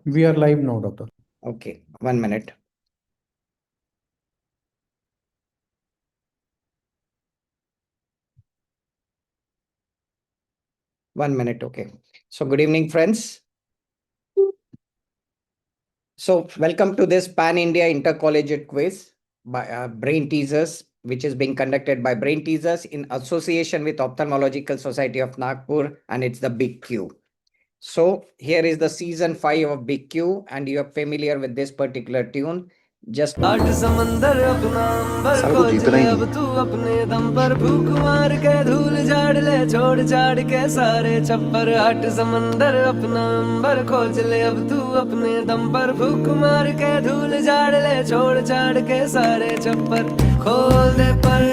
We are live now, doctor. Okay, 1 minute. Okay. So, good evening, friends. So, welcome to this Pan India Intercollegiate Quiz by Brain Teasers, which is being conducted by Brain Teasers in association with Ophthalmological Society of Nagpur, and it's the Big Q. So, here is the season 5 of Big Q, and you are familiar with this particular tune. Just आठ समंदर अपना अंबर साले को खोज जीतना ले ही अब नहीं है। तू अपने दम पर फूक मार के धूल झाड़ ले छोड़ छाड़ के सारे छप्पर आठ समंदर अपना अंबर खोज ले अब तू अपने दम पर फूक मार के धूल झाड़ ले छोड़ छाड़ के सारे छप्पर खोल दे पर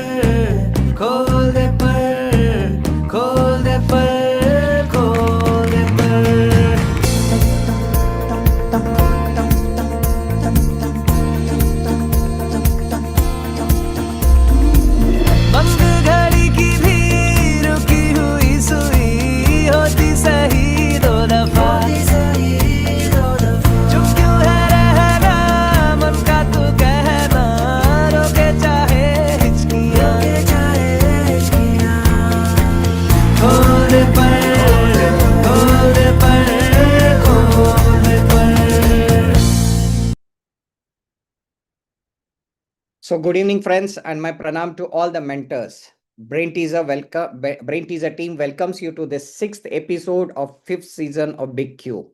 खोल दे पर खोल दे पर खोल दे पर बंद घड़ी की भी रुकी हुई सुई होती सही दो दफा चुप क्यों है रहना मन का तू कहना रोके चाहे हिचकियां खोल पर खोल पर खोल पर So, good evening, friends, and my pranam to all the mentors. Brain Teaser team welcomes you to the 6th episode of 5th season of Big Q.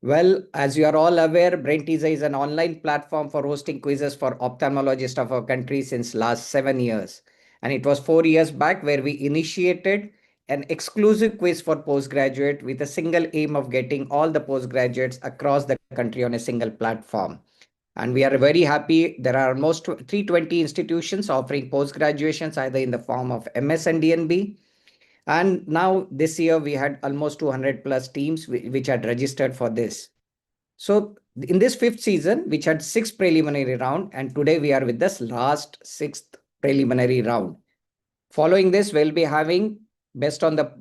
Well, as you are all aware, Brain Teaser is an online platform for hosting quizzes for ophthalmologists of our country since last 7 years. And it was 4 years back where we initiated an exclusive quiz for postgraduate with a single aim of getting all the postgraduates across the country on a single platform. And we are very happy. There are almost 320 institutions offering post graduations either in the form of MS and DNB. And now this year we had almost 200 plus teams which had registered for this. So in this 5th season, which had 6 preliminary round, and today we are with this last 6th preliminary round. Following this, we'll be having based on the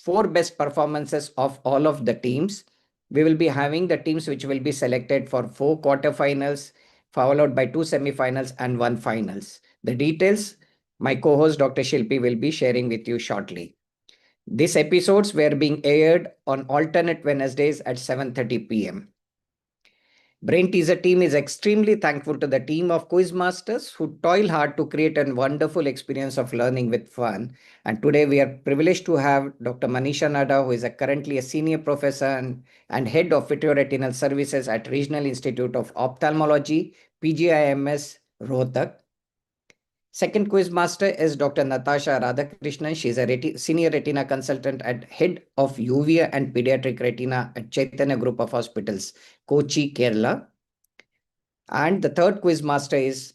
4 best performances of all of the teams. We will be having the teams which will be selected for 4 quarterfinals, followed by 2 semifinals and 1 finals. The details, my co-host Dr. Shilpi will be sharing with you shortly. These episodes were being aired on alternate Wednesdays at 7:30 p.m. Brain Teaser team is extremely thankful to the team of Quizmasters who toil hard to create a wonderful experience of learning with fun. And today we are privileged to have Dr. Manisha Nada, who is currently a senior professor and head of vitreoretinal services at Regional Institute of Ophthalmology, PGIMS, Rohtak. Second quizmaster is Dr. Natasha Radhakrishnan. She is a senior retina consultant and head of UVA and pediatric retina at Chaitanya Group of Hospitals, Kochi, Kerala. And the third quizmaster is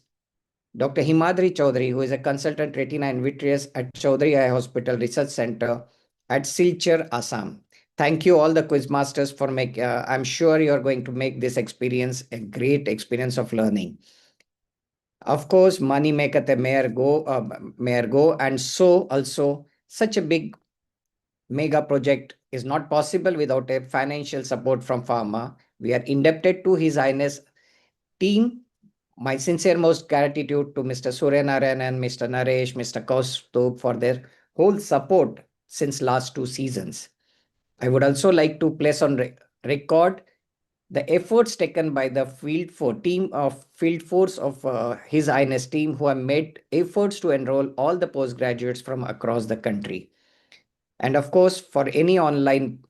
Dr. Himadri Chaudhary, who is a consultant retina and vitreous at Chaudhary Eye Hospital Research Center at Silchar, Assam. Thank you all the quizmasters for making. I'm sure you are going to make this experience a great experience of learning. Of course, money maketh a mayor go, and so also such a big mega project is not possible without a financial support from pharma. We are indebted to His Highness team. My sincere most gratitude to Mr. Suryanarayan and Mr. Naresh, Mr. Kaustubh for their whole support since last 2 seasons. I would also like to place on record the efforts taken by the field force of His Highness team who have made efforts to enroll all the postgraduates from across the country. And of course, for any online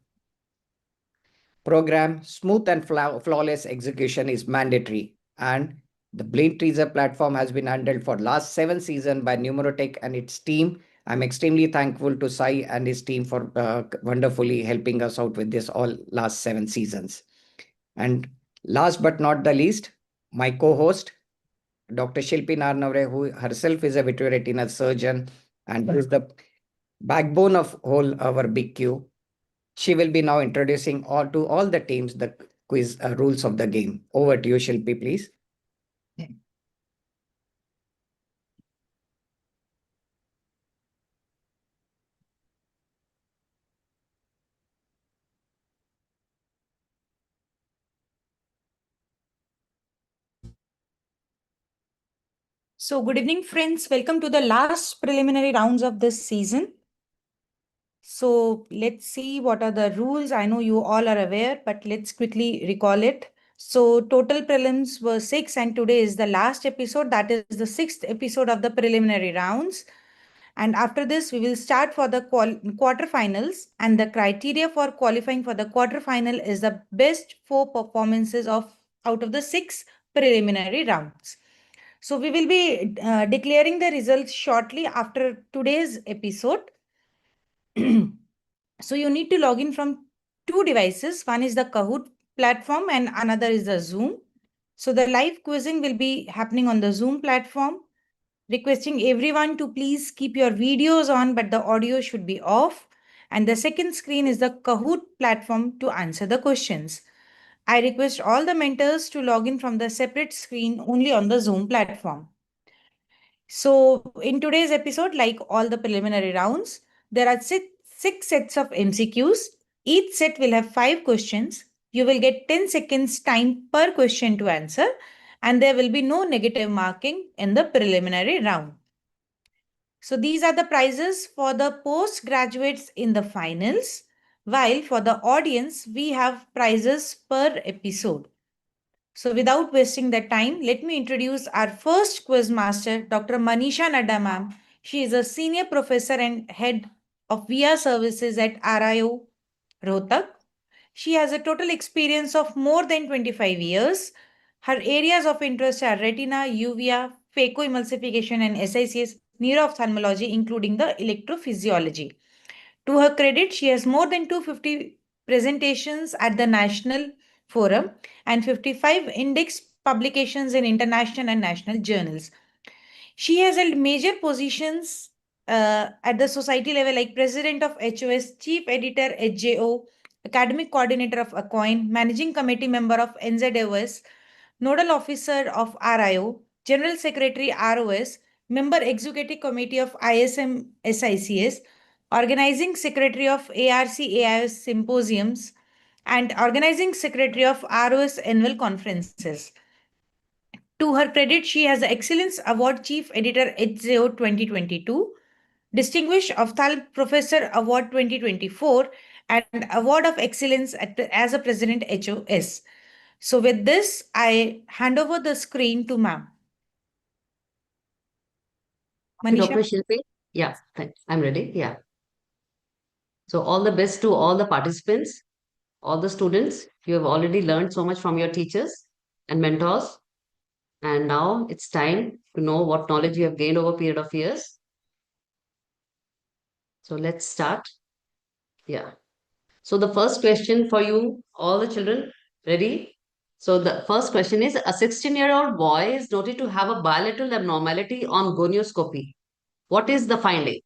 program, smooth and flawless execution is mandatory. And the Blade Teaser platform has been handled for last 7 seasons by Numerotech and its team. I'm extremely thankful to Sai and his team for wonderfully helping us out with this all last 7 seasons. And last but not the least, my co-host, Dr. Shilpi Narnavre, who herself is a vitreoretinal surgeon and is the backbone of whole our Big Q. She will be now introducing all the teams the quiz rules of the game. Over to you, Shilpi, please. So, good evening, friends. Welcome to the last preliminary rounds of this season. So, let's see what are the rules. I know you all are aware, but let's quickly recall it. So, total prelims were six, and today is the last episode. That is the sixth episode of the preliminary rounds. And after this, we will start for the quarterfinals. And the criteria for qualifying for the quarterfinal is the best four performances of out of the six preliminary rounds. So we will be declaring the results shortly after today's episode. So you need to log in from two devices. One is the Kahoot platform and another is the Zoom. So the live quizzing will be happening on the Zoom platform. Requesting everyone to please keep your videos on, but the audio should be off. And the second screen is the Kahoot platform to answer the questions. I request all the mentors to log in from the separate screen only on the Zoom platform. So, in today's episode, like all the preliminary rounds, there are six sets of MCQs. Each set will have 5 questions. You will get 10 seconds time per question to answer, and there will be no negative marking in the preliminary round. So, these are the prizes for the postgraduates in the finals, while for the audience, we have prizes per episode. So without wasting the time, let me introduce our first quiz master, Dr. Manisha Nadda ma'am. She is a senior professor and head of VR services at RIO Rohtak. She has a total experience of more than 25 years. Her areas of interest are retina, uvea, phacoemulsification and SICS, neuroophthalmology, including the electrophysiology. To her credit, she has more than 250 presentations at the National Forum and 55 index publications in international and national journals. She has held major positions at the society level, like President of HOS, Chief Editor HJO, Academic Coordinator of ACOIN, Managing Committee Member of NZOS, Nodal Officer of RIO, General Secretary ROS, Member Executive Committee of ISM SICS, Organizing Secretary of ARC AIS Symposiums, and Organizing Secretary of ROS Annual Conferences. To her credit, she has the Excellence Award Chief Editor HZO 2022, Distinguished Ophthalm Professor Award 2024, and Award of Excellence as a President HOS. So with this, I hand over the screen to ma'am. Manisha. Dr. Shilpi? Yeah, thanks. I'm ready. Yeah. So all the best to all the participants, all the students. You have already learned so much from your teachers and mentors. And now it's time to know what knowledge you have gained over a period of years. So let's start. Yeah. So the first question for you, all the children, ready? So the first question is, a 16-year-old boy is noted to have a bilateral abnormality on gonioscopy. What is the finding?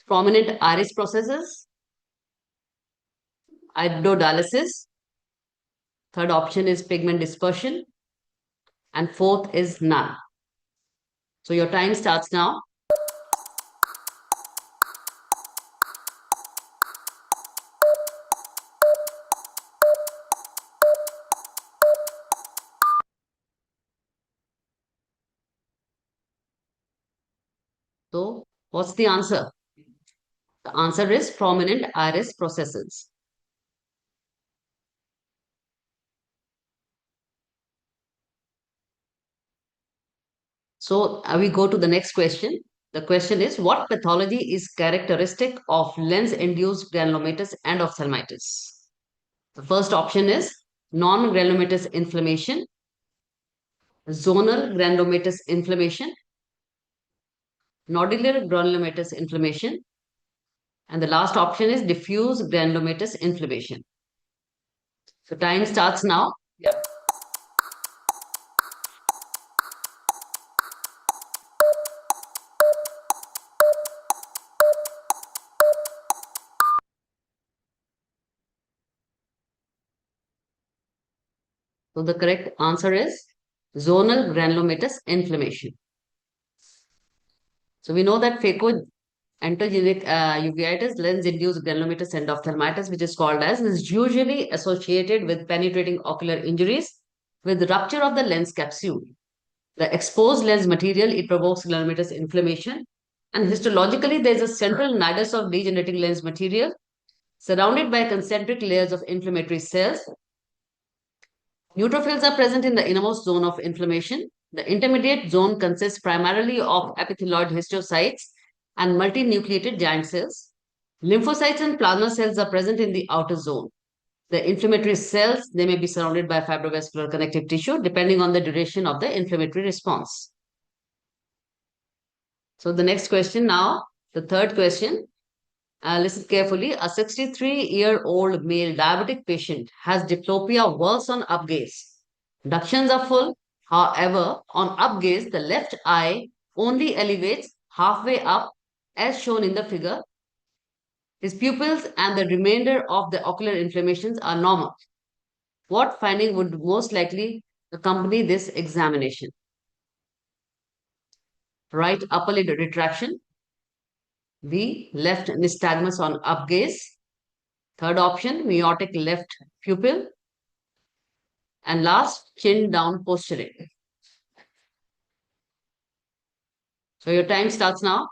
Prominent iris processes, iridodialysis. Third option is pigment dispersion. And fourth is none. So your time starts now. So what's the answer? The answer is prominent iris processes. So we go to the next question. The question is, what pathology is characteristic of lens-induced granulomatous endophthalmitis? The first option is non-granulomatous inflammation, zonal granulomatous inflammation, nodular granulomatous inflammation, and the last option is diffuse granulomatous inflammation. So time starts now. Yeah. So the correct answer is zonal granulomatous inflammation. So we know that phacoentogenic uveitis, lens-induced granulomatous endophthalmitis, which is called as, is usually associated with penetrating ocular injuries with rupture of the lens capsule. The exposed lens material, it provokes granulomatous inflammation. And histologically, there is a central nidus of degenerating lens material surrounded by concentric layers of inflammatory cells. Neutrophils are present in the innermost zone of inflammation. The intermediate zone consists primarily of epithelioid histiocytes and multinucleated giant cells. Lymphocytes and plasma cells are present in the outer zone. The inflammatory cells, they may be surrounded by fibrovascular connective tissue depending on the duration of the inflammatory response. So the next question now, the third question. Listen carefully. A 63-year-old male diabetic patient has diplopia worse on upgaze. Ductions are full. However, on upgaze, the left eye only elevates halfway up as shown in the figure. His pupils and the remainder of the ocular inflammations are normal. What finding would most likely accompany this examination? Right upper lid retraction. B. Left nystagmus on upgaze. Third option, meiotic left pupil. And last, chin down posturing. So your time starts now.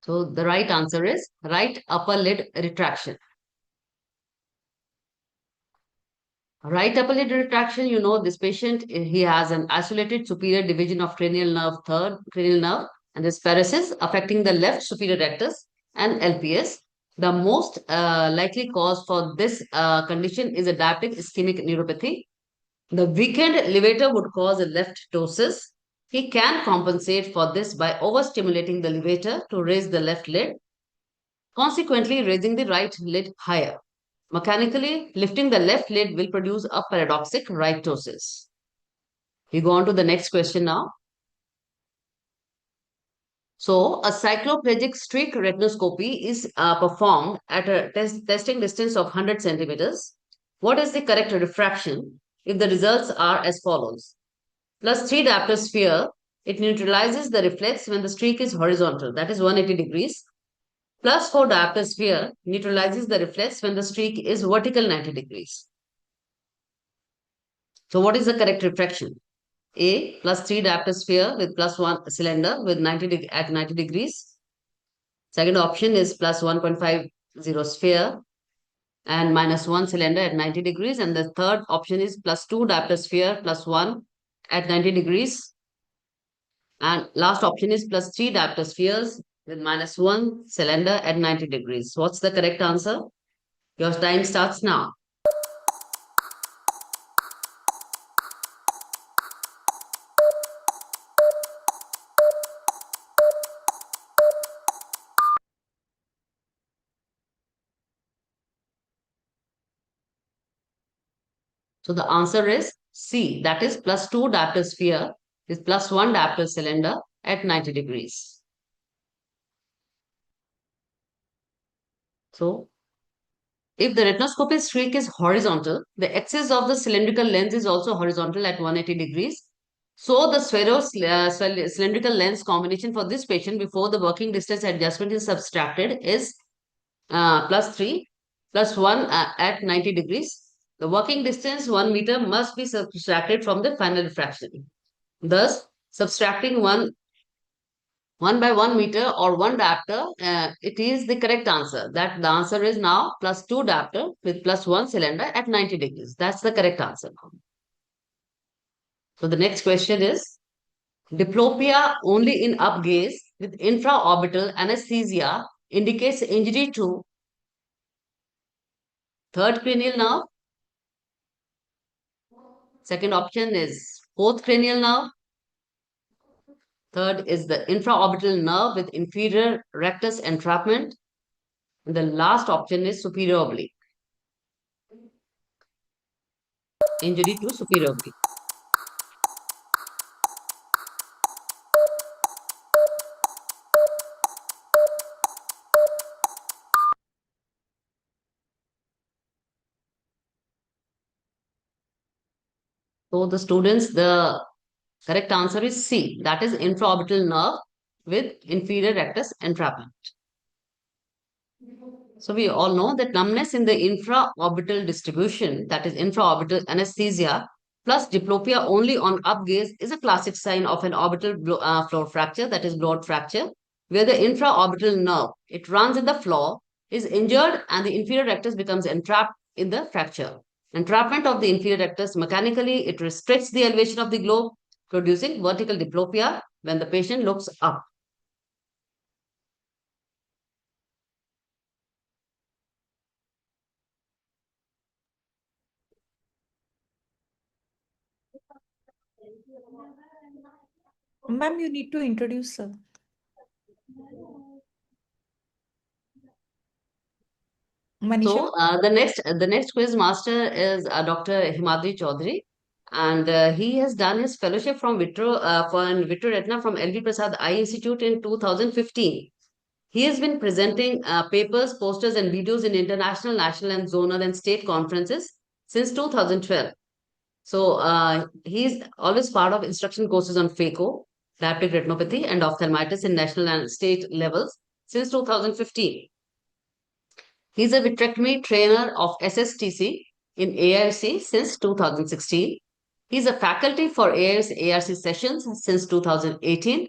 So the right answer is right upper lid retraction. Right upper lid retraction, you know, this patient, he has an isolated superior division of cranial nerve, third cranial nerve, and this paresis affecting the left superior rectus and LPS. The most likely cause for this condition is a diabetic ischemic neuropathy. The weakened levator would cause a left ptosis. He can compensate for this by overstimulating the levator to raise the left lid, consequently raising the right lid higher. Mechanically, lifting the left lid will produce a paradoxic right ptosis. We go on to the next question now. So, a cycloplegic streak retinoscopy is performed at a testing distance of 100 centimeters. What is the correct refraction if the results are as follows? +3 diopter sphere, it neutralizes the reflex when the streak is horizontal, that is 180 degrees. +4 diopter sphere neutralizes the reflex when the streak is vertical 90 degrees. So what is the correct refraction? A, +3 diopter sphere with +1 cylinder with 90 at 90 degrees. Second option is +1.50 sphere and -1 cylinder at 90 degrees. And the third option is +2 diopter sphere +1 at 90 degrees. And last option is +3 diopter spheres with -1 cylinder at 90 degrees. What's the correct answer? Your time starts now. So the answer is C, that is +2 diopter sphere with +1 diopter cylinder at 90 degrees. So if the retinoscopic streak is horizontal, the axis of the cylindrical lens is also horizontal at 180 degrees. So the cylindrical lens combination for this patient before the working distance adjustment is subtracted is +3 +1 at 90 degrees. The working distance 1 meter must be subtracted from the final refraction. Thus, subtracting 1 by 1 meter or 1 diopter, it is the correct answer. That the answer is now +2 diopter with +1 cylinder at 90 degrees. That's the correct answer. So the next question is, diplopia only in upgaze with infraorbital anesthesia indicates injury to third cranial nerve. Second option is fourth cranial nerve. Third is the infraorbital nerve with inferior rectus entrapment. And the last option is superior oblique. Injury to superior oblique. So the students, the correct answer is C. That is infraorbital nerve with inferior rectus entrapment. So we all know that numbness in the infraorbital distribution, that is infraorbital anesthesia, plus diplopia only on up gaze is a classic sign of an orbital floor fracture, that is blowout fracture, where the infraorbital nerve, it runs in the floor, is injured and the inferior rectus becomes entrapped in the fracture. Entrapment of the inferior rectus mechanically, it restricts the elevation of the globe, producing vertical diplopia when the patient looks up. Ma'am, you need to introduce sir. Manisha? So the next quiz master is Dr. Himadri Chaudhary, and he has done his fellowship from Vitro Retina from LV Prasad Eye Institute in 2015. He has been presenting papers, posters, and videos in international, national, and zonal and state conferences since 2012. So he's always part of instruction courses on phaco, diabetic retinopathy, and ophthalmitis in national and state levels since 2015. He's a vitrectomy trainer of SSTC in ARC since 2016. He's a faculty for ARC sessions since 2018.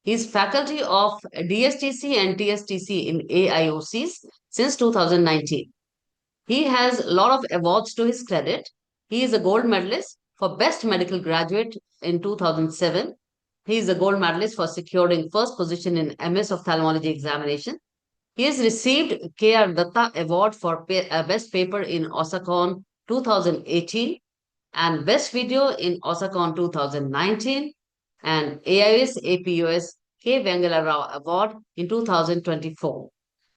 He's faculty of DSTC and TSTC in AIOCs since 2019. He has a lot of awards to his credit. He is a gold medalist for Best Medical Graduate in 2007. He is a gold medalist for securing first position in MS ophthalmology examination. He has received K.R. Datta Award for Best Paper in OSACON 2018 and Best Video in OSACON 2019 and AIS APUS K. Vengala Rao Award in 2024.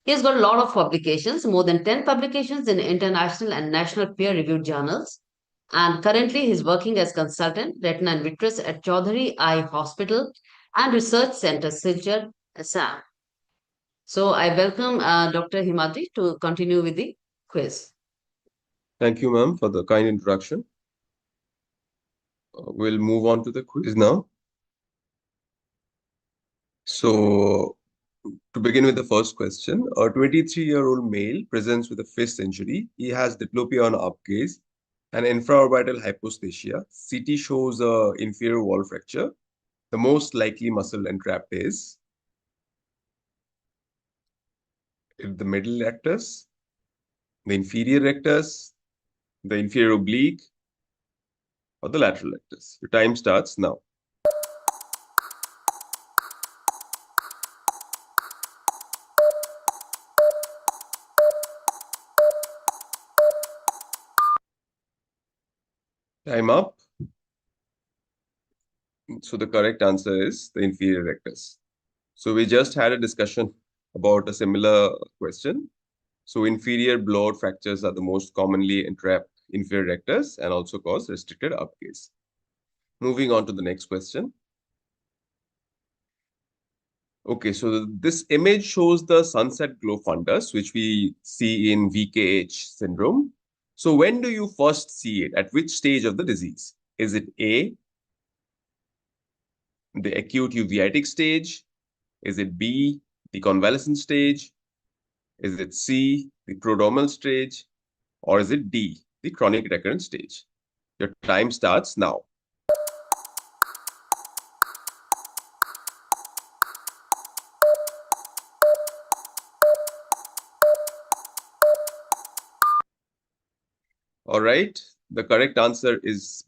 He has got a lot of publications, more than 10 publications in international and national peer-reviewed journals. And currently, he's working as consultant, retina and vitreous at Chaudhary Eye Hospital and Research Center, Silchar, Assam. So I welcome Dr. Himadri to continue with the quiz. Thank you, ma'am, for the kind introduction. We'll move on to the quiz now. So, to begin with the first question, a 23-year-old male presents with a fist injury. He has diplopia on up gaze and infraorbital hypostasia. CT shows a inferior wall fracture. The most likely muscle entrapped is the middle rectus, the inferior rectus, the inferior oblique, or the lateral rectus. Your time starts now. Time up. So the correct answer is the inferior rectus. So we just had a discussion about a similar question. So inferior blowout fractures are the most commonly entrapped inferior rectus and also cause restricted up gaze. Moving on to the next question. Okay, so this image shows the sunset glow fundus, which we see in VKH syndrome. So when do you first see it? At which stage of the disease? Is it A, the acute uveitic stage? Is it B, the convalescent stage? Is it C, the prodromal stage? Or is it D, the chronic recurrent stage? Your time starts now. All right, the correct answer is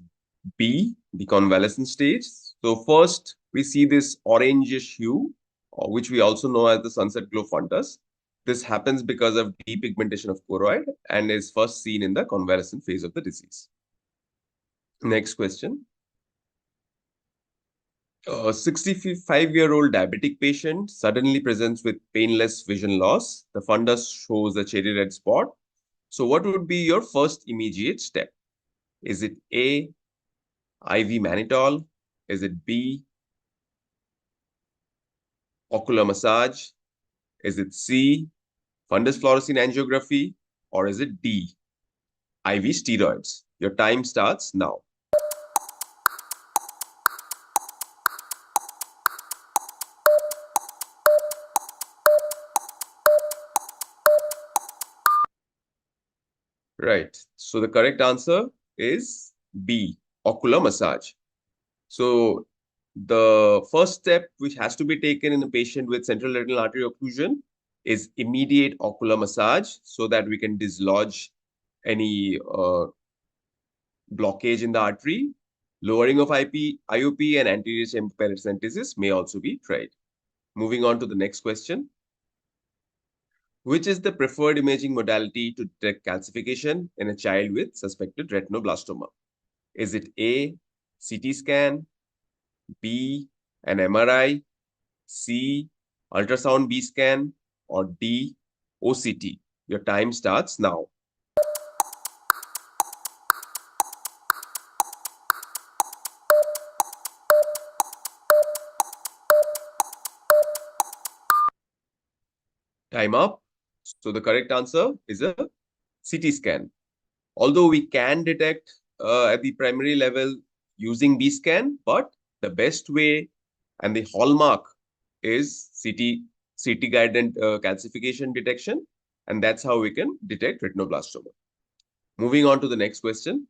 B, the convalescent stage. So first, we see this orangish hue, which we also know as the sunset glow fundus. This happens because of depigmentation of choroid and is first seen in the convalescent phase of the disease. Next question. A 65-year-old diabetic patient suddenly presents with painless vision loss. The fundus shows a cherry red spot. So what would be your first immediate step? Is it A, IV mannitol? Is it B, ocular massage? Is it C, fundus fluorescein angiography? Or is it D, IV steroids? Your time starts now. Right. So the correct answer is B, ocular massage. So the first step which has to be taken in a patient with central retinal artery occlusion is immediate ocular massage so that we can dislodge any blockage in the artery. Lowering of IOP and anterior chamber paracentesis may also be tried. Moving on to the next question. Which is the preferred imaging modality to detect calcification in a child with suspected retinoblastoma? Is it A, CT scan, B, an MRI, C, ultrasound B scan, or D, OCT? Your time starts now. Time up. So the correct answer is a CT scan. Although we can detect at the primary level using B scan, but the best way and the hallmark is CT guided calcification detection, and that's how we can detect retinoblastoma. Moving on to the next question.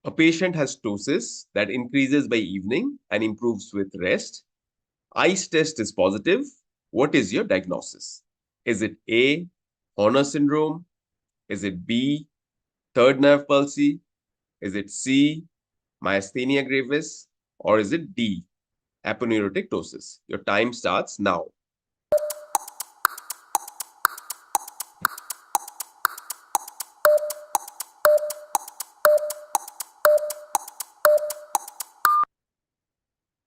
A patient has ptosis that increases by evening and improves with rest. ICE test is positive. What is your diagnosis? Is it A, Horner syndrome? Is it B, third nerve palsy? Is it C, myasthenia gravis? Or is it D, aponeurotic ptosis? Your time starts now.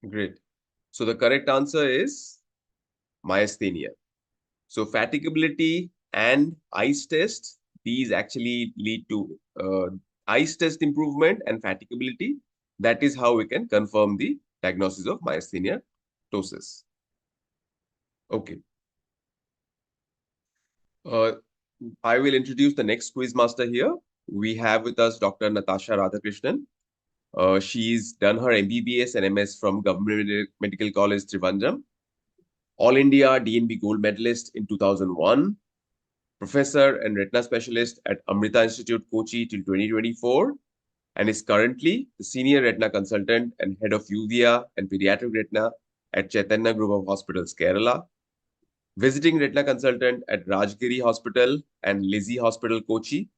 Great. So the correct answer is myasthenia. So fatigability and ICE test, these actually lead to ICE test improvement and fatigability. That is how we can confirm the diagnosis of myasthenia ptosis. Okay. I will introduce the next quiz master here. We have with us Dr. Natasha Radhakrishnan. She's done her MBBS and MS from Government Medical College, Trivandrum. All India DNB Gold Medalist in 2001. Professor and retina specialist at Amrita Institute, Kochi till 2024. And is currently the senior retina consultant and head of uvea and pediatric retina at Chaitanya Group of Hospitals, Kerala. Visiting retina consultant at Rajgiri Hospital and Lizzie Hospital, Kochi.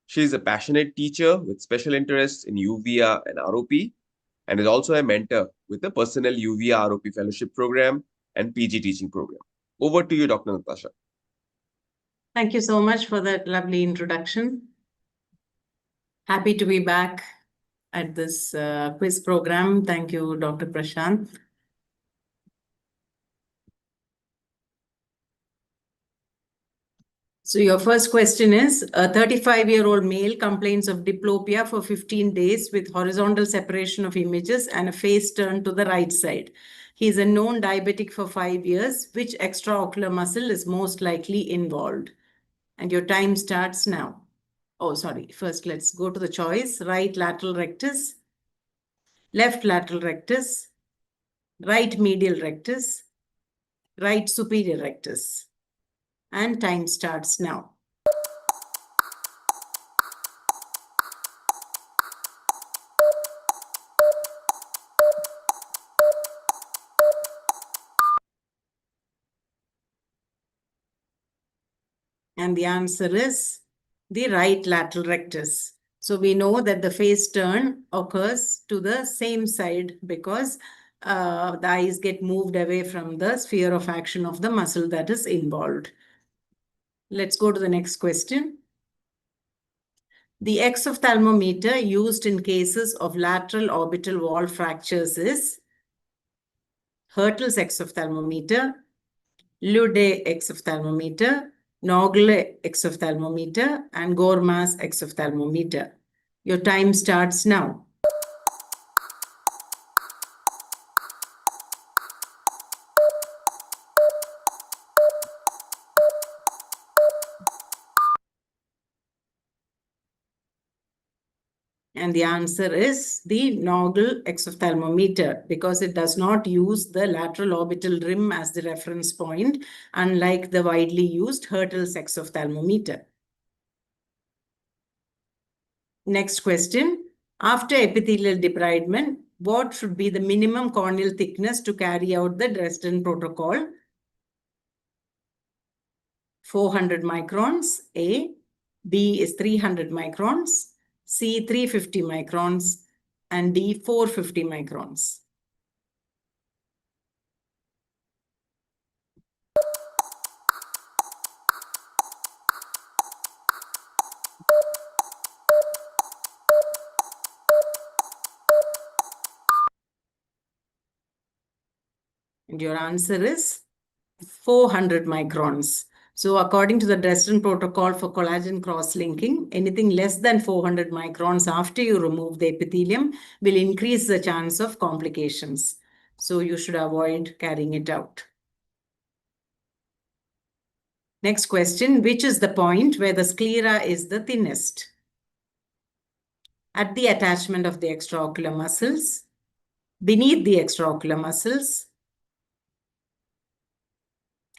She is a passionate teacher with special interests in uvea and ROP, and is also a mentor with the Personal uvea ROP Fellowship Program and PG Teaching Program. Over to you, Dr. Natasha. Thank you so much for that lovely introduction. Happy to be back at this quiz program. Thank you, Dr. Prashant. So your first question is, a 35-year-old male complains of diplopia for 15 days with horizontal separation of images and a face turned to the right side. He is a known diabetic for 5 years. Which extraocular muscle is most likely involved? And your time starts now. Oh, sorry. First, let's go to the choice. Right lateral rectus, left lateral rectus, right medial rectus, right superior rectus. And time starts now. And the answer is the right lateral rectus. So we know that the face turn occurs to the same side because the eyes get moved away from the sphere of action of the muscle that is involved. Let's go to the next question. The exophthalmometer used in cases of lateral orbital wall fractures is Hertel's exophthalmometer, Lude exophthalmometer, Nogle exophthalmometer, and Gorma's exophthalmometer. Your time starts now. And the answer is the Nogle exophthalmometer because it does not use the lateral orbital rim as the reference point, unlike the widely used Hertel's exophthalmometer. Next question. After epithelial debridement, what should be the minimum corneal thickness to carry out the Dresden protocol? 400 microns, A. B is 300 microns, C 350 microns, and D 450 microns. And your answer is 400 microns. So according to the Dresden protocol for collagen cross-linking, anything less than 400 microns after you remove the epithelium will increase the chance of complications. So you should avoid carrying it out. Next question, which is the point where the sclera is the thinnest? At the attachment of the extraocular muscles, beneath the extraocular muscles,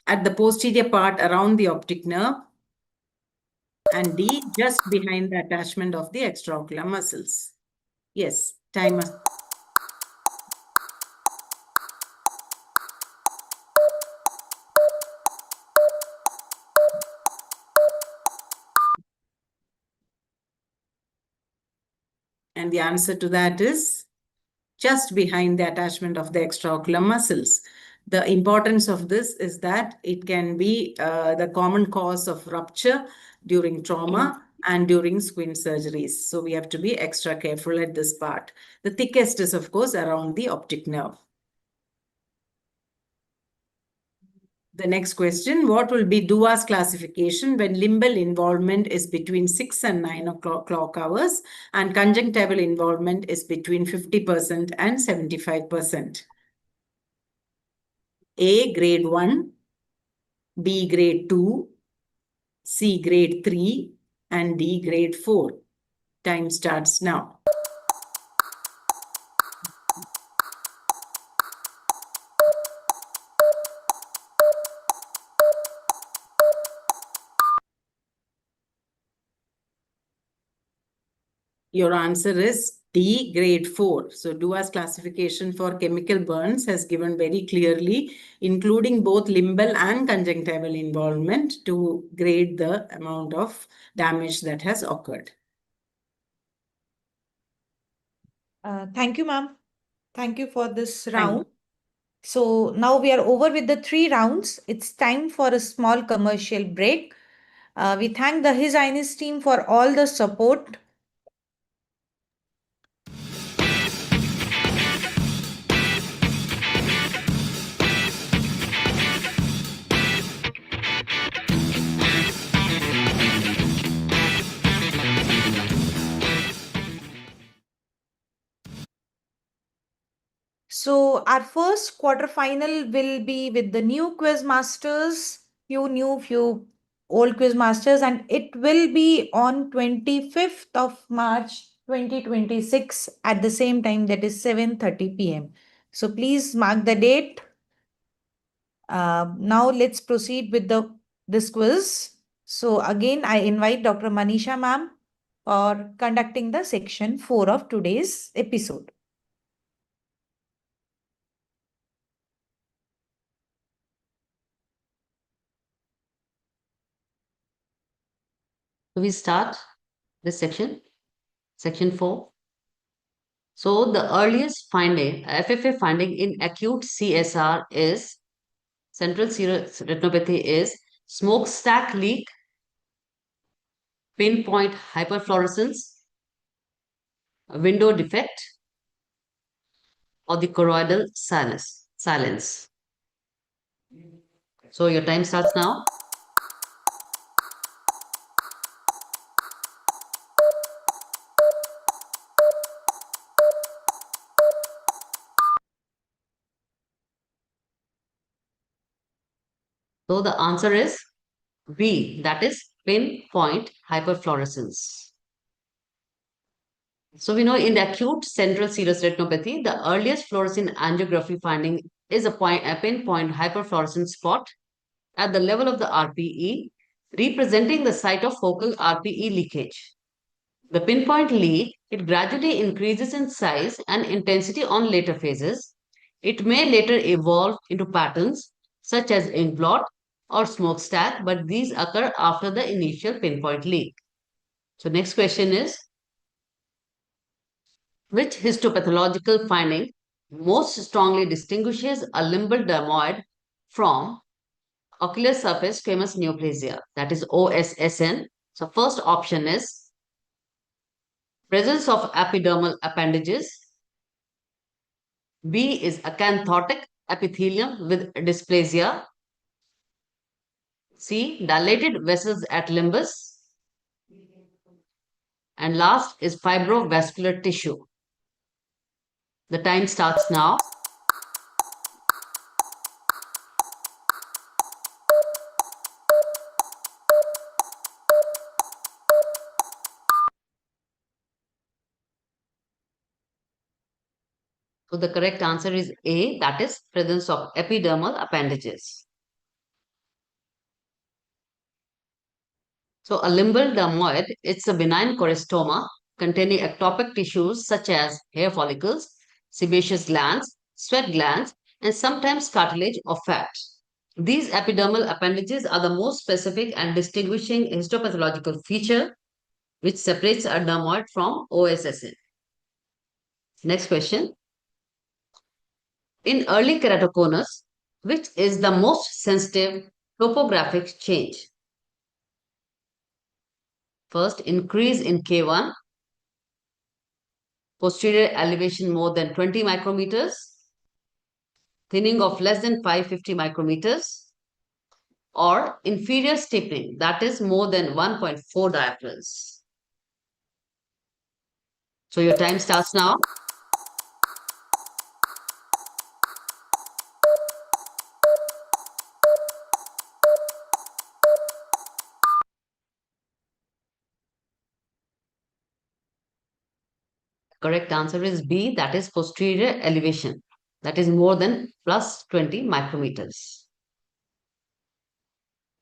at the posterior part around the optic nerve, and D, just behind the attachment of the extraocular muscles. Yes, timer. And the answer to that is just behind the attachment of the extraocular muscles. The importance of this is that it can be the common cause of rupture during trauma and during squint surgeries. So we have to be extra careful at this part. The thickest is, of course, around the optic nerve. The next question, what will be Dua's classification when limbal involvement is between 6 and 9 o'clock hours and conjunctival involvement is between 50% and 75%? A grade 1, B grade 2, C grade 3, and D grade 4. Time starts now. Your answer is D grade 4. So Dua's classification for chemical burns has given very clearly, including both limbal and conjunctival involvement, to grade the amount of damage that has occurred. Thank you, ma'am. Thank you for this Thank round. you. So now we are over with the 3 rounds. It's time for a small commercial break. We thank the His Highness team for all the support. So our first quarterfinal will be with the new quiz masters, few new, few old quiz masters, and it will be on 25th of March 2026 at the same time, that is 7:30 p.m. So please mark the date. Now let's proceed with this quiz. So again, I invite Dr. Manisha ma'am for conducting the section 4 of today's episode. So we start this section, section 4. So the earliest finding, FFA finding in acute CSR is, central serous retinopathy is smokestack leak, pinpoint hyperfluorescence, a window defect, or the choroidal silence. So your time starts now. So the answer is B, that is pinpoint hyperfluorescence. So we know in the acute central serous retinopathy, the earliest fluorescein angiography finding is a pinpoint hyperfluorescent spot at the level of the RPE, representing the site of focal RPE leakage. The pinpoint lead, it gradually increases in size and intensity on later phases. It may later evolve into patterns such as ink blot or smokestack, but these occur after the initial pinpoint leak. So next question is, which histopathological finding most strongly distinguishes a limbal dermoid from ocular surface squamous neoplasia, that is OSSN? So first option is presence of epidermal appendages. B is acanthotic epithelium with dysplasia. C, dilated vessels at limbus. And last is fibrovascular tissue. The time starts now. So the correct answer is A, that is presence of epidermal appendages. So a limbal dermoid, it's a benign choristoma containing ectopic tissues such as hair follicles, sebaceous glands, sweat glands, and sometimes cartilage or fat. These epidermal appendages are the most specific and distinguishing histopathological feature which separates a dermoid from OSSN. Next question. In early keratoconus, which is the most sensitive topographic change? First, increase in K1, posterior elevation more than 20 micrometers, thinning of less than 550 micrometers, or inferior steepening, that is more than 1.4 diaprils. So your time starts now. Correct answer is B, that is posterior elevation, that is more than plus 20 micrometers.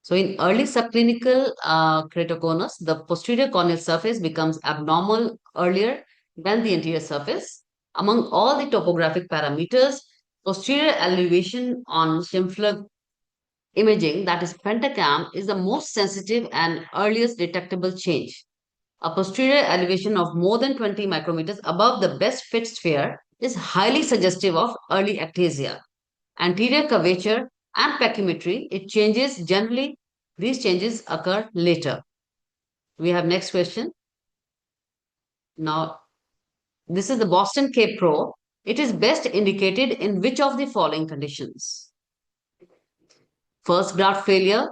So in early subclinical keratoconus, the posterior corneal surface becomes abnormal earlier than the anterior surface. Among all the topographic parameters, posterior elevation on Schimfler imaging, that is pentacam, is the most sensitive and earliest detectable change. A posterior elevation of more than 20 micrometers above the best fit sphere is highly suggestive of early ectasia. Anterior curvature and pachymetry, it changes generally. These changes occur later. We have next question. Now, this is the Boston Cape Pro. It is best indicated in which of the following conditions? First, graft failure,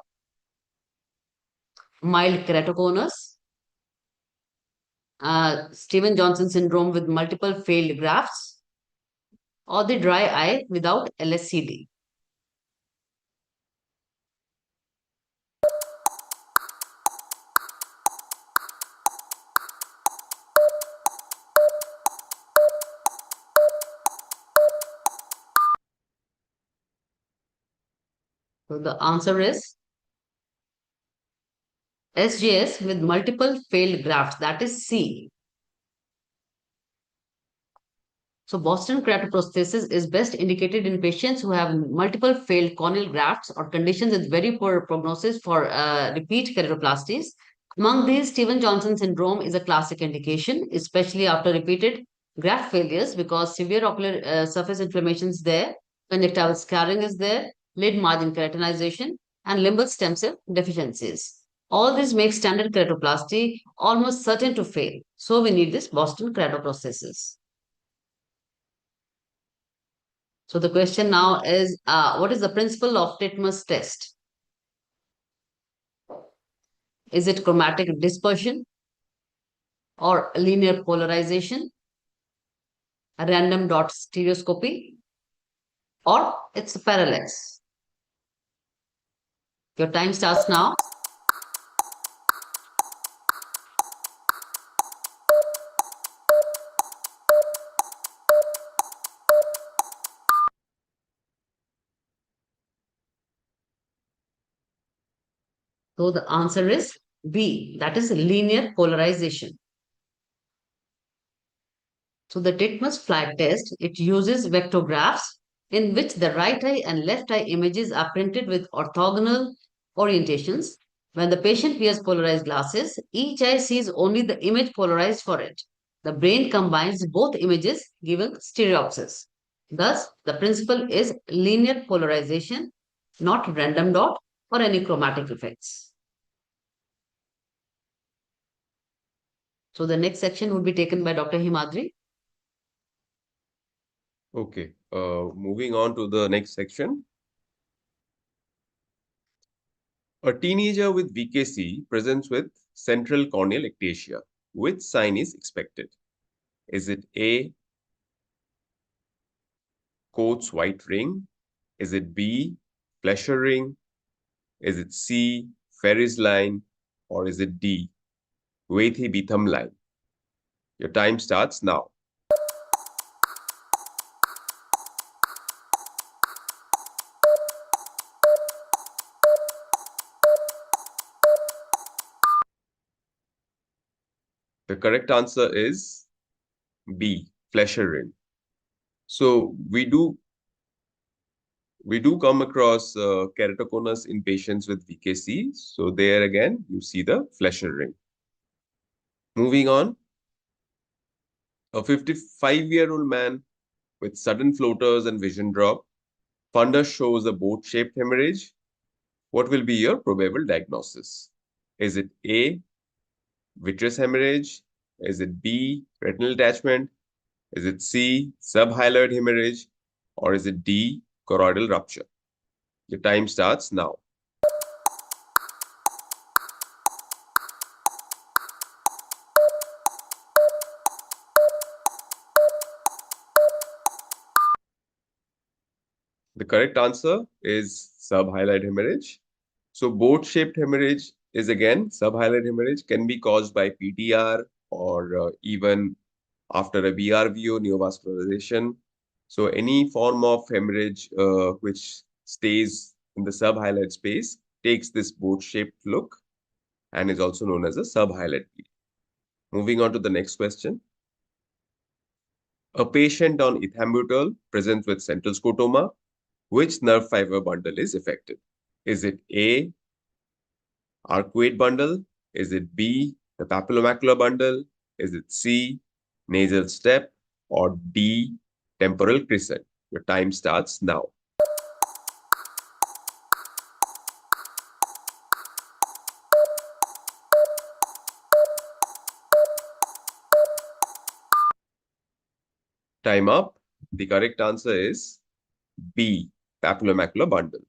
mild keratoconus, Steven-Johnson syndrome with multiple failed grafts, or the dry eye without LSCD. So the answer is SJS with multiple failed grafts, that is C. So Boston keratoprosthesis is best indicated in patients who have multiple failed corneal grafts or conditions with very poor prognosis for repeat keratoplasties. Among these, Steven-Johnson syndrome is a classic indication, especially after repeated graft failures because severe ocular surface inflammation is there, conjunctival scarring is there, lid margin keratinization, and limbal stem cell deficiencies. All this makes standard keratoplasty almost certain to fail. So we need this Boston keratoprosthesis. So the question now is, what is the principle of Titmus test? Is it chromatic dispersion or linear polarization, a random dot stereoscopy, or it's parallax? Your time starts now. So the answer is B, that is linear polarization. So the Titmus flight test, it uses vectographs in which the right eye and left eye images are printed with orthogonal orientations. When the patient wears polarized glasses, each eye sees only the image polarized for it. The brain combines both images, giving stereopsis. Thus, the principle is linear polarization, not random dot or any chromatic effects. So the next section would be taken by Dr. Himadri. Okay, moving on to the next section. A teenager with VKC presents with central corneal ectasia. Which sign is expected? Is it A, Coates white ring? Is it B, Flesher ring? Is it C, Ferris line? Or is it D, Waithe-Beetham line? Your time starts now. The correct answer is B, Flesher ring. So we do come across keratoconus in patients with VKC. So there again, you see the Flesher ring. Moving on, a 55-year-old man with sudden floaters and vision drop. Fundus shows a boat-shaped hemorrhage. What will be your probable diagnosis? Is it A, vitreous hemorrhage? Is it B, retinal detachment? Is it C, subhyaloid hemorrhage? Or is it D, choroidal rupture? Your time starts now. The correct answer is subhyaloid hemorrhage. So boat-shaped hemorrhage is again subhyaloid hemorrhage, can be caused by PTR or even after a BRVO neovascularization. So any form of hemorrhage which stays in the subhyaloid space takes this boat-shaped look and is also known as a subhyaloid bleed. Moving on to the next question. A patient on ethambutol presents with central scotoma. Which nerve fiber bundle is affected? Is it A, arcuate bundle? Is it B, the papillomacular bundle? Is it C, nasal step? Or D, temporal crescent? Your time starts now. Time up. The correct answer is B, papillomacular bundle.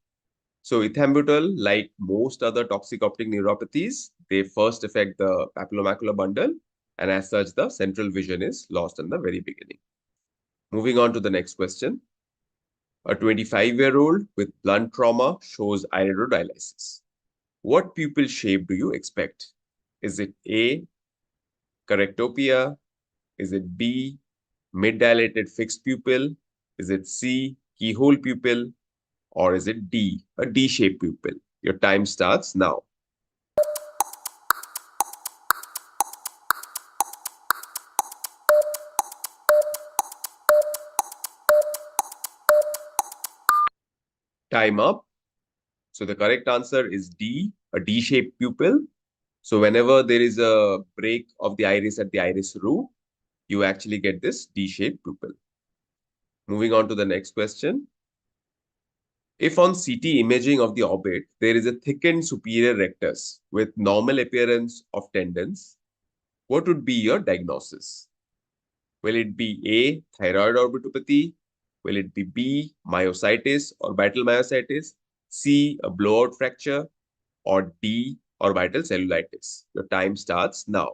So ethambutol, like most other toxic optic neuropathies, they first affect the papillomacular bundle, and as such, the central vision is lost in the very beginning. Moving on to the next question. A 25-year-old with blunt trauma shows iridodialysis. What pupil shape do you expect? Is it A, correctopia? Is it B, mid-dilated fixed pupil? Is it C, keyhole pupil? Or is it D, a D-shaped pupil? Your time starts now. Time up. So the correct answer is D, a D-shaped pupil. So whenever there is a break of the iris at the iris root, you actually get this D-shaped pupil. Moving on to the next question. If on CT imaging of the orbit, there is a thickened superior rectus with normal appearance of tendons, what would be your diagnosis? Will it be A, thyroid orbitopathy? Will it be B, myositis, orbital myositis? C, a blowout fracture? Or D, orbital cellulitis? Your time starts now.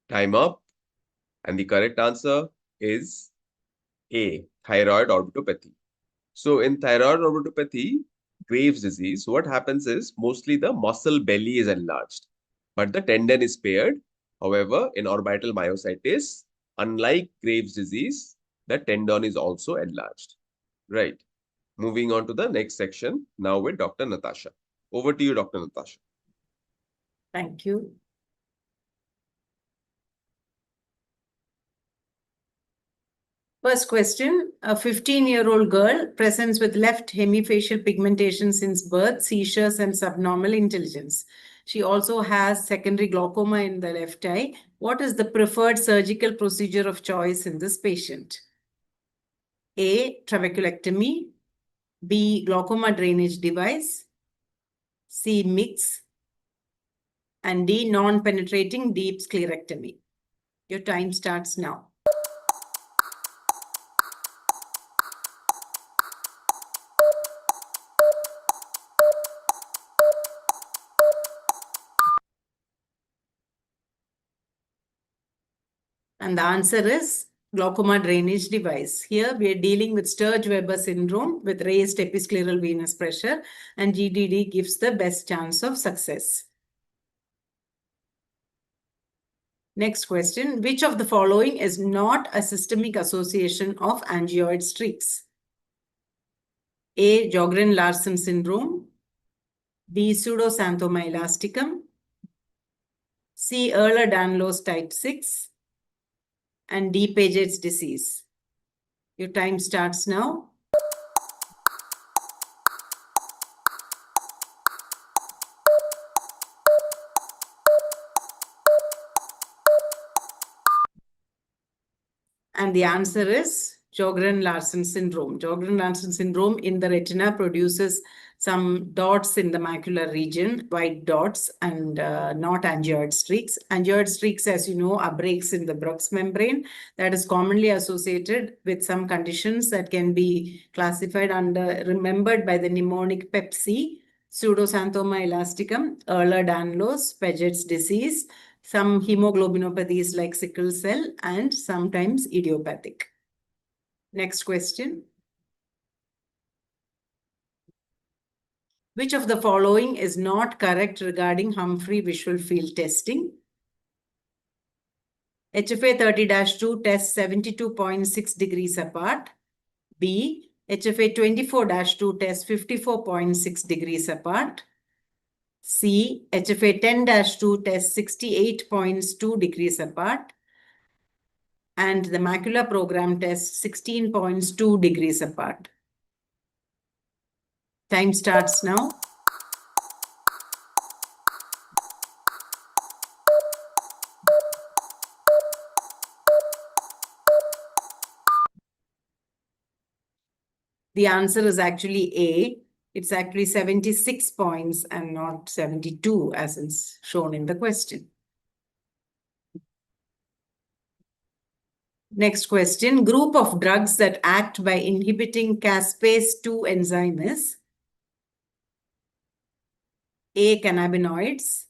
Time up. And the correct answer is A, thyroid orbitopathy. So in thyroid orbitopathy, Graves' disease, what happens is mostly the muscle belly is enlarged, but the tendon is spared. However, in orbital myositis, unlike Graves' disease, the tendon is also enlarged, right? moving on to the next section now with Dr. Natasha. Over to you, Dr. Natasha. Thank you. First question, a 15-year-old girl presents with left hemifacial pigmentation since birth, seizures, and subnormal intelligence. She also has secondary glaucoma in the left eye. What is the preferred surgical procedure of choice in this patient? A, trabeculectomy. B, glaucoma drainage device. C, mix. And D, non-penetrating deep sclerectomy. Your time starts now. And the answer is glaucoma drainage device. Here we are dealing with Sturge-Weber syndrome with raised episcleral venous pressure, and GDD gives the best chance of success. Next question, which of the following is not a systemic association of angioid streaks? A, Sjogren-Larsen syndrome. B, pseudoxanthoma elasticum. C, Ehlers-Danlos type 6. And D, Paget's disease. Your time starts now. And the answer is Sjogren-Larsen syndrome. Sjogren-Larsen syndrome in the retina produces some dots in the macular region, white dots, and not angioid streaks. Angioid streaks, as you know, are breaks in the Bruch's membrane that is commonly associated with some conditions that can be classified under, remembered by the mnemonic PEPC, pseudoxanthoma elasticum, Ehlers-Danlos, Paget's disease, some hemoglobinopathies like sickle cell, and sometimes idiopathic. Next question. Which of the following is not correct regarding Humphrey visual field testing? HFA 30-2 tests 72.6 degrees apart. B, HFA 24-2 tests 54.6 degrees apart. C, HFA 10-2 tests 68.2 degrees apart. And the macular program tests 16.2 degrees apart. Time starts now. The answer is actually A. It's actually 76 points and not 72 as is shown in the question. Next question. Group of drugs that act by inhibiting caspase 2 enzyme is A, cannabinoids.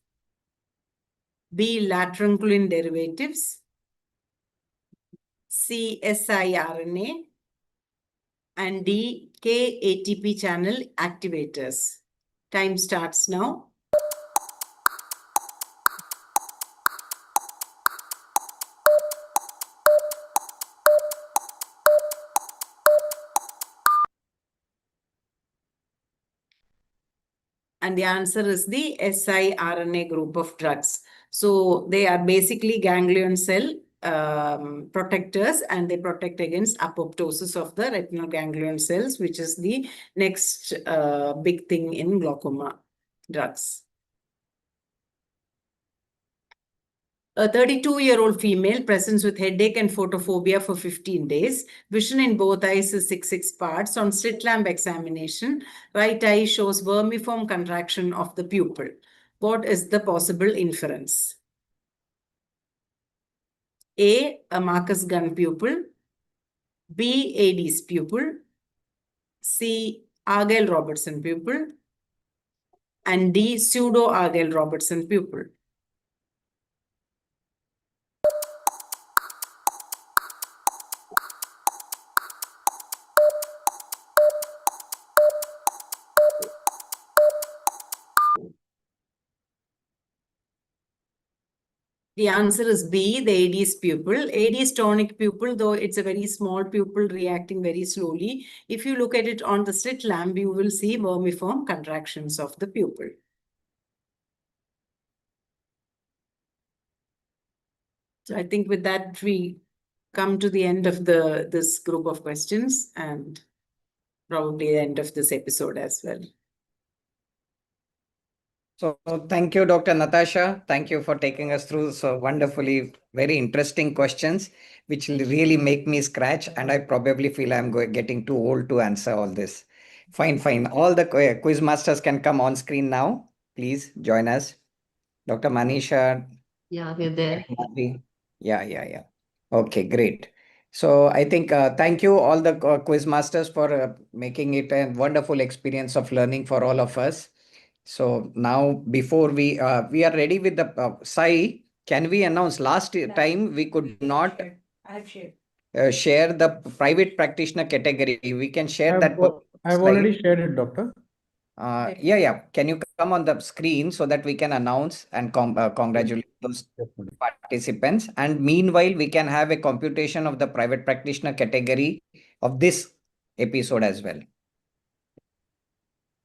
B, latrunculin derivatives. C, siRNA. And D, K-ATP channel activators. Time starts now. And the answer is the siRNA group of drugs. So they are basically ganglion cell protectors, and they protect against apoptosis of the retinal ganglion cells, which is the next big thing in glaucoma drugs. A 32-year-old female presents with headache and photophobia for 15 days. Vision in both eyes is 6 parts. On slit lamp examination, right eye shows vermiform contraction of the pupil. What is the possible inference? A, Marcus Gunn pupil. B, Adie's pupil. C, Argyll-Robertson pupil. And D, pseudo-Argyll-Robertson pupil. The answer is B, the AD's pupil. AD is tonic pupil, though it's a very small pupil reacting very slowly. If you look at it on the slit lamp, you will see vermiform contractions of the pupil. So I think with that, we come to the end of this group of questions and probably the end of this episode as well. So thank you, Dr. Natasha. Thank you for taking us through so wonderfully, very interesting questions, which will really make me scratch. And I probably feel I'm getting too old to answer all this. Fine, fine. All the quiz masters can come on screen now. Please join us. Dr. Manisha. Yeah, we're there. Yeah. Okay, great. So I think thank you all the quiz masters for making it a wonderful experience of learning for all of us. So now before we are ready with the Sai, can we announce last time we could not I have shared. share the private practitioner category. We can share that I've slide. already shared it, doctor. Yeah. Can you come on the screen so that we can announce and congratulate those Definitely. participants? And meanwhile, we can have a computation of the private practitioner category of this episode as well.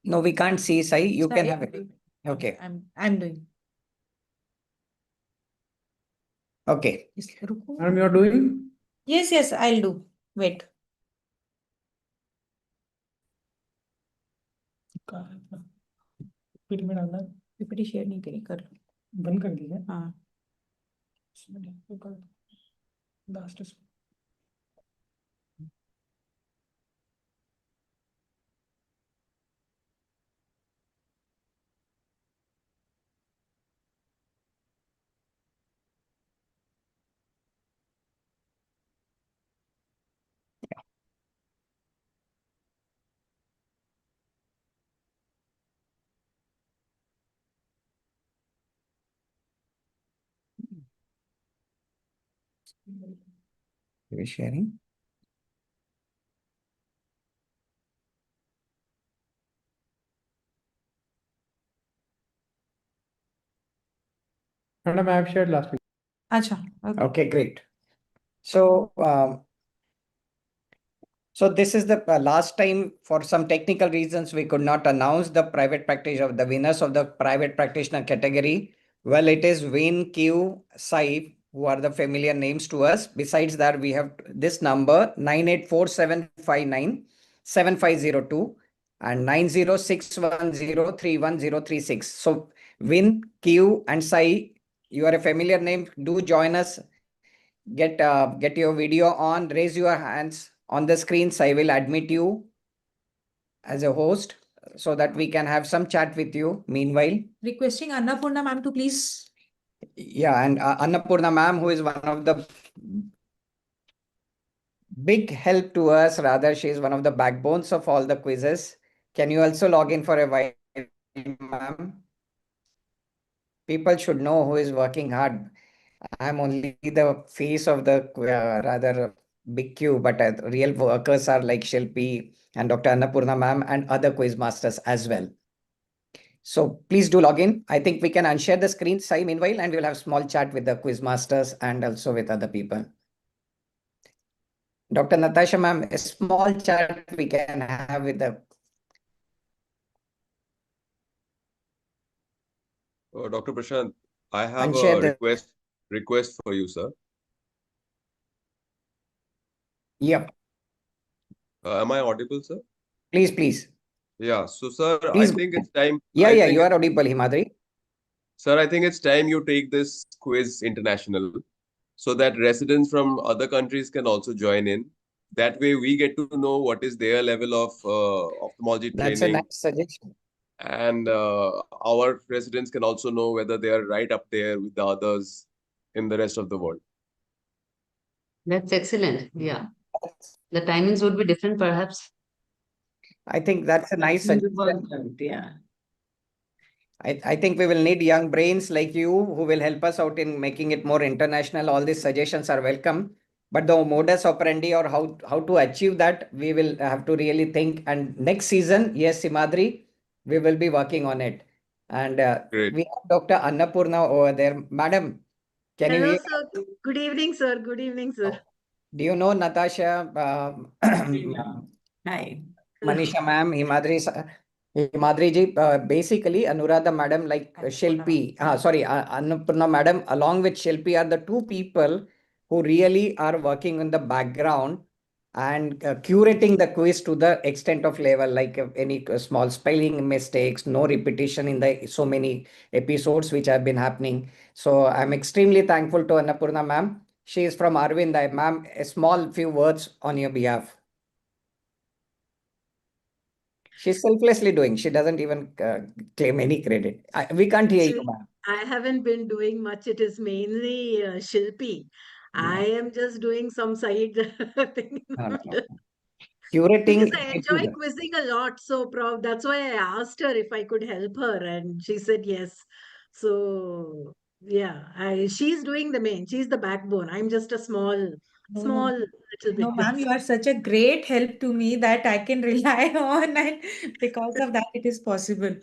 No, we can't see, Sai. You can have it. Okay. I'm doing. Okay. Madam, you're doing? Yes, I'll do. Wait. PT में डालना है, PPT share नहीं करी कर बंद कर दीजिए। हाँ last Are you sharing? Madam, I have shared last week. अच्छा Okay, great. So, so this is the last time for some technical reasons we could not announce the private practitioner of the winners of the private practitioner category. Well, it is Win, Q, Sai, who are the familiar names to us. Besides that, we have this number 9847597502 and 9061031036. So Win, Q, and Sai, you are a familiar name. Do join us. Get your video on, raise your hands on the screens. I will admit you as a host so that we can have some chat with you meanwhile. requesting Annapurna ma'am to please. Yeah, and Annapurna ma'am, who is one of the big help to us, rather she is one of the backbones of all the quizzes. Can you also log in for a while, ma'am? People should know who is working hard. I'm only the face of the rather big queue, but real workers are like Shilpi and Dr. Annapurna ma'am and other quiz masters as well. So please do log in. I think we can unshare the screen, Sai, meanwhile, and we'll have small chat with the quiz masters and also with other people. Dr. Natasha ma'am, a small chat we can have with the Dr. Prashant, I have Unshare a the- request for you, sir. Yep. Am I audible, sir? Please. Yeah. So, sir, Please I think it's time. Yeah, I think you are audible, Himadri. Sir, I think it's time you take this quiz international so that residents from other countries can also join in. That way, we get to know what is their level of ophthalmology That's a training, nice suggestion. and our residents can also know whether they are right up there with the others in the rest of the world. That's excellent. Yeah. The timings would be different, perhaps. I think that's a nice Well suggestion. done, yeah. I think we will need young brains like you who will help us out in making it more international. All these suggestions are welcome. But the modus operandi or how to achieve that, we will have to really think. And next season, yes, Simadri, we will be working on it. And Great. we have Dr. Annapurna over there. Madam, Can you Hello, hear? sir. Good evening, sir. Good evening, sir. Do you know Natasha, Hi. Manisha ma'am, Himadri ji, basically Anuradha madam, like Shilpi, Annapurna madam, along with Shilpi are the two people who really are working in the background and curating the quiz to the extent of level, like any small spelling mistakes, no repetition in the so many episodes which have been happening. So I'm extremely thankful to Annapurna ma'am. She is from Arvind. Ma'am, a small few words on your behalf. She's selflessly doing. She doesn't even claim any credit. We can't hear you, Actually, ma'am. I haven't been doing much. It is mainly Shilpi. I Yeah. am just doing some side thing. No, no, no. Because Curating I enjoy episode. quizzing a lot. So proud. That's why I asked her if I could help her, and she said yes. So yeah, she's doing the main. She's the backbone. I'm just a No, small no. little No, bit. ma'am, you are such a great help to me that I can rely on, and because of that, it is possible.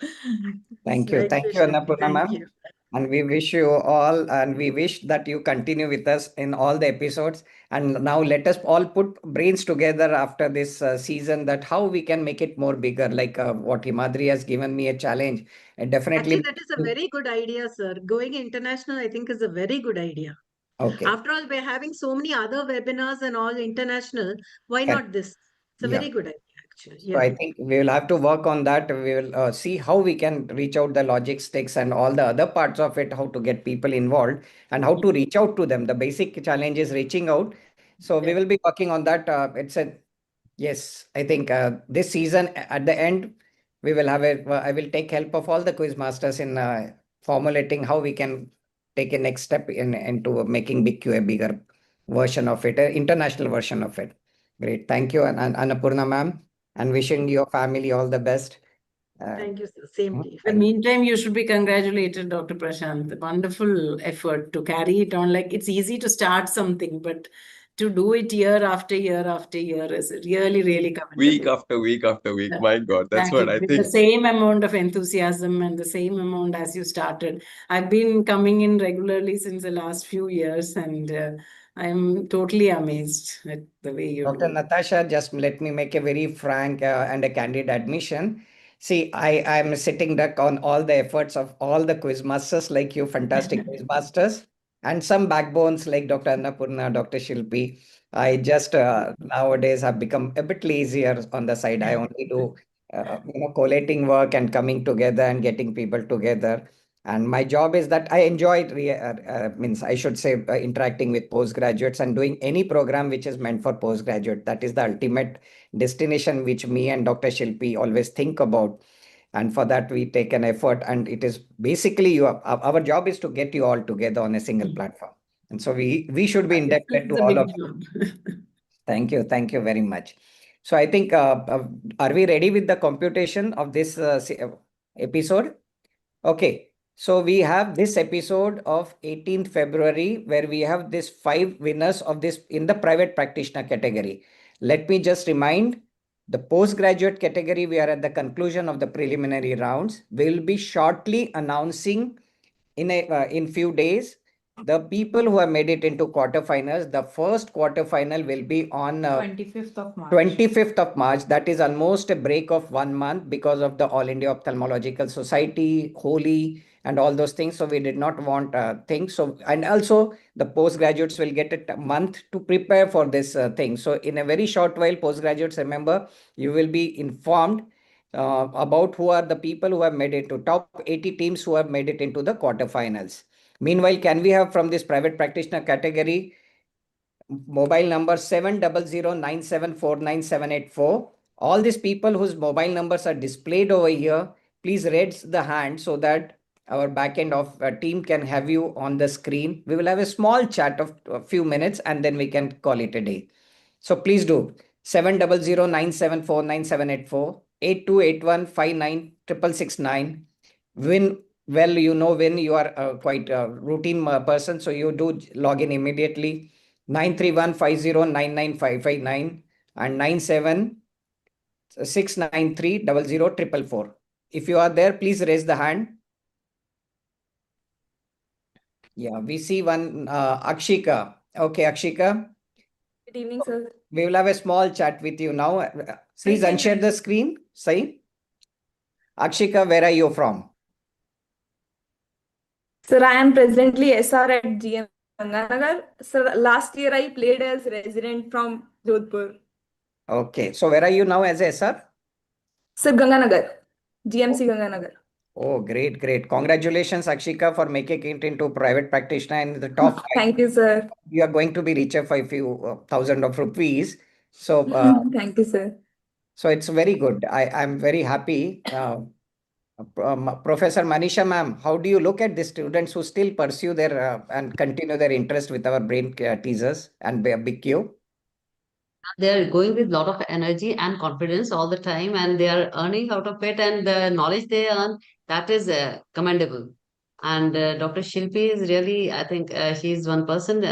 Thank you. Right, Thank you, Shilpi. Annapurna Thank ma'am. you. And we wish you all, and we wish that you continue with us in all the episodes. And now let us all put brains together after this season that how we can make it more bigger, like what Himadri has given me a challenge. And Actually, definitely. that is a very good idea, sir. Going international, I think, is a very good idea. Okay. After all, we're having so many other webinars and all international. Why Correct. not this? It's a Yeah. very good idea, actually. So I Yeah. think we will have to work on that. We will see how we can reach out the logistics and all the other parts of it, how to get people involved and how to reach out to them. The basic challenge is reaching out. So we Yeah. will be working on that. Yes, I think this season at the end, we will have I will take help of all the quiz masters in formulating how we can take a next step into making BigQ a bigger version of it, an international version of it. Great. Thank you, and Annapurna ma'am, and wishing your family all the best. Uh, Thank you, sir. Same to you. In the meantime, you should be congratulated, Dr. Prashant. Wonderful effort to carry it on. Like it's easy to start something, but to do it year after year after year is really, really Week commendable. after week after week. Yeah, My God, that's what exactly. I With the think. same amount of enthusiasm and the same amount as you started. I've been coming in regularly since the last few years, and I'm totally amazed at the way you do Dr. it. Natasha, just let me make a very frank and a candid admission. See, I'm sitting duck on all the efforts of all the quiz masters like you, fantastic quiz masters, and some backbones like Dr. Annapurna, Dr. Shilpi. I just nowadays have become a bit lazier on the side. I only do, collating work and coming together and getting people together. And my job is that I enjoy, means I should say, interacting with postgraduates and doing any program which is meant for postgraduate. That is the ultimate destination which me and Dr. Shilpi always think about. And for that, we take an effort. And it is basically our job is to get you all together on a single platform. And so we should be This indebted is to a all big of you. job. Thank you. Thank you very much. So I think, are we ready with the computation of this episode? Okay, so we have this episode of 18th February where we have this 5 winners of this in the private practitioner category. Let me just remind the postgraduate category, we are at the conclusion of the preliminary rounds. We'll be shortly announcing in few days the people who have made it into quarterfinals. The first quarterfinal will be on 25th of March. 25th of March. That is almost a break of 1 month because of the All India Ophthalmological Society, Holi, and all those things. So we did not want things. So, and also the postgraduates will get a month to prepare for this thing. So in a very short while, postgraduates, remember, you will be informed about who are the people who have made it to top 80 teams who have made it into the quarterfinals. Meanwhile, can we have from this private practitioner category mobile number 70097497884. All these people whose mobile numbers are displayed over here, please raise the hand so that our backend of team can have you on the screen. We will have a small chat of a few minutes and then we can call it a day. So please do 70097497884 8281596669. When you know when you are quite a routine person, so you do log in immediately. 9315099559 and 9769300444. If you are there, please raise the hand. Yeah, we see one Akshika. Okay, Akshika, Good evening, sir. we will have a small chat with you now. Please unshare the screen. Sai. Akshika, where are you from? Sir, I am presently SR at GM Ganganagar. Sir, last year I played as resident from Jodhpur. Okay, so where are you now as a SR? Sir, Ganganagar, GMC Ganganagar. Oh, great, great. Congratulations, Akshika, for making it into private practitioner in the top 5. Thank you, sir. You are going to be richer for a few thousand of rupees. So, Thank you, sir. so it's very good. I'm very happy. Professor Manisha ma'am, how do you look at the students who still pursue their and continue their interest with our brain teasers and Big Q? They're going with a lot of energy and confidence all the time, and they are earning out of it, and the knowledge they earn, that is commendable. And Dr. Shilpi is really, I think she's one person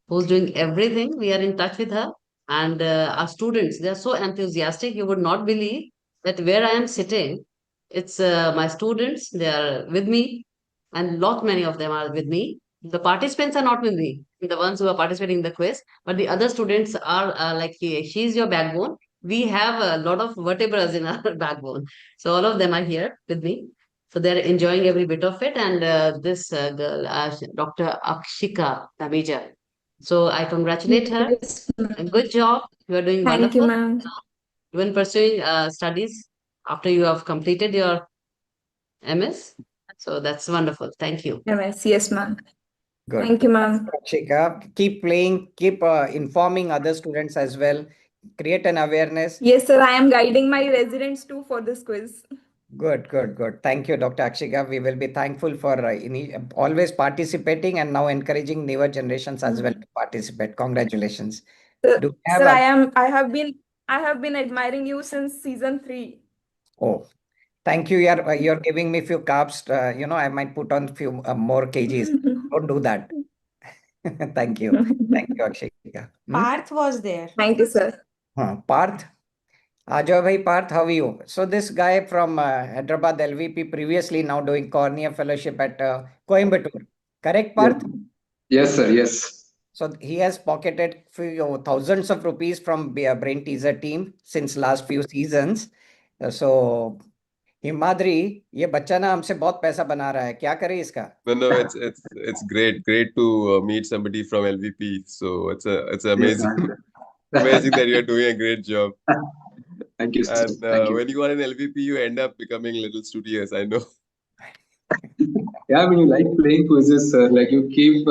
who's doing everything. We are in touch with her, and our students, they're so enthusiastic. You would not believe that where I am sitting, it's my students, they are with me, and lot many of them are with me. The participants are not with me, the ones who are participating in the quiz, but the other students are like, she's your backbone. We have a lot of vertebrae in our backbone. So all of them are here with me. So they're enjoying every bit of it. And this girl, Dr. Akshika Tamija. So I congratulate her. Yes, ma'am. Good job. You are doing Thank you, wonderful. ma'am. Even pursuing studies after you have completed your MS. So that's wonderful. Thank you. MS, yes, ma'am. Good. Thank you, ma'am. Akshika, keep playing, keep informing other students as well. Create an awareness. Yes, sir, I am guiding my residents too for this quiz. Good, good, good. Thank you, Dr. Akshika. We will be thankful for always participating and now encouraging newer generations as well to participate. Congratulations. Sir, Do we have sir, a, I have been admiring you since season 3. oh, thank you. You're giving me few carbs. I might put on few more kgs. Don't do that. Thank you. Thank you, Akshika. Parth was there. Thank you, sir. Parth. Ajo bhai Parth, how are you? So this guy from Hyderabad LVP previously now doing cornea fellowship at Coimbatore. Correct, Yes, Parth? yes, sir. Yes. So he has pocketed few thousands of rupees from Brain Teaser team since last few seasons. So Himadri ये बच्चा ना हमसे बहुत पैसा बना रहा है क्या करें इसका No, it's great to meet somebody from LVP. So it's Yes, amazing, sir. amazing that you're doing a great job. Thank you, sir. And Thank you. when you are in LVP, you end up becoming a little studious. I know. Yeah, I mean, you like playing quizzes, sir. Like you keep,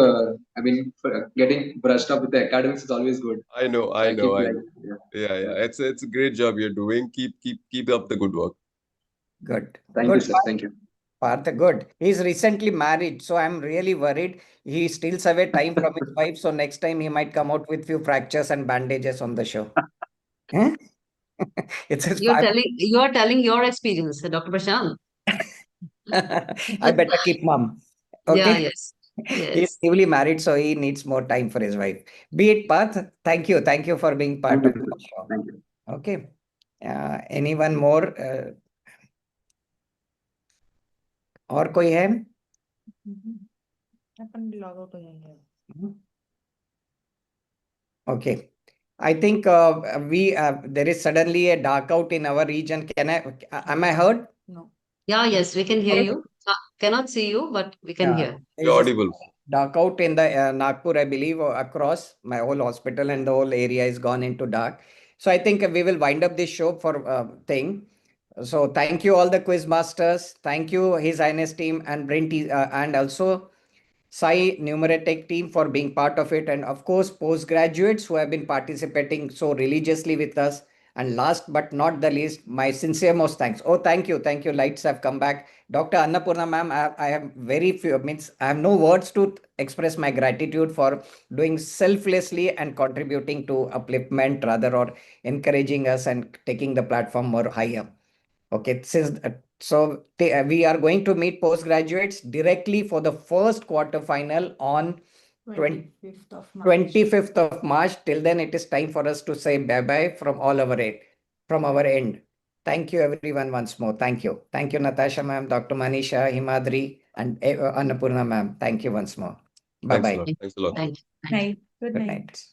getting brushed up with the academics is always good. I know, I keep like, yeah. Yeah. It's a great job you're doing. Keep up the good work. good Thank you, good sir. Thank you. Parth, good. He's recently married, so I'm really worried. He steals away time from his wife, so next time he might come out with few fractures and bandages on the show. Eh? It's his You are telling your experience, Dr. Prashant. I better keep mum. Yeah, Okay. yes. He's Yes. newly married, so he needs more time for his wife. Be it Parth. Thank you. Thank you for being part Thank of you, the sir. show. Thank you. Okay. Anyone more? और कोई है? अपन log out हो जाएंगे. Okay. I think there is suddenly a dark out in our region. Am I heard? No. Yeah, yes, we can hear Okay. you. Cannot see you, but we can hear. You're audible. Dark out in the Nagpur, I believe, or across my whole hospital and the whole area is gone into dark. So I think we will wind up this show for thing. So thank you all the quiz masters. Thank you His Highness team and and also Sai Numeratech team for being part of it, and of course postgraduates who have been participating so religiously with us. And last but not the least, my sincere most thanks. Oh, thank you. Lights have come back. Dr. Annapurna ma'am, I have very few, means I have no words to express my gratitude for doing selflessly and contributing to upliftment rather, or encouraging us and taking the platform more higher. Okay, we are going to meet postgraduates directly for the first quarter final on 25th of March. 25th of March. Till then, it is time for us to say bye-bye from our end. Thank you everyone once more. Thank you. Thank you, Natasha ma'am, Dr. Manisha, Himadri, and Annapurna ma'am. Thank you once more. Bye Thanks a bye. lot. Thanks a lot. Thank you. Night. Good Good night. night.